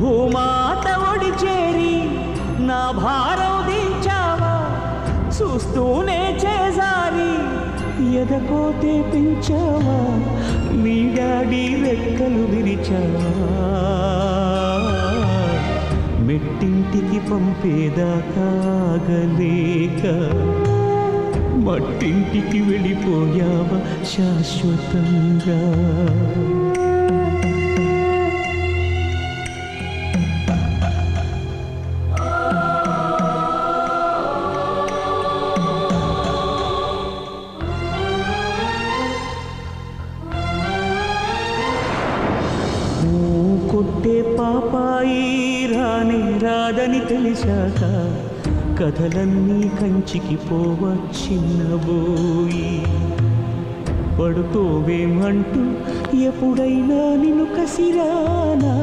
భూమాత ఒడి చేరి నా భారం దించావా, చూస్తూనే చేసారి ఎదకోతే పెంచావా, నీ డాడీ రెక్కలు విరిచావా, మెట్టింటికి పంపేదాకాగలేక మట్టింటికి వెళ్ళిపోయావా శాశ్వతంగా. కొట్టే పాపాయి రానే రాదని తెలిసాక కథలన్నీ కంచికి పోవచ్చిన్నబోయి, పడుకోవేమంటూ ఎప్పుడైనా నిన్ను కసిరానా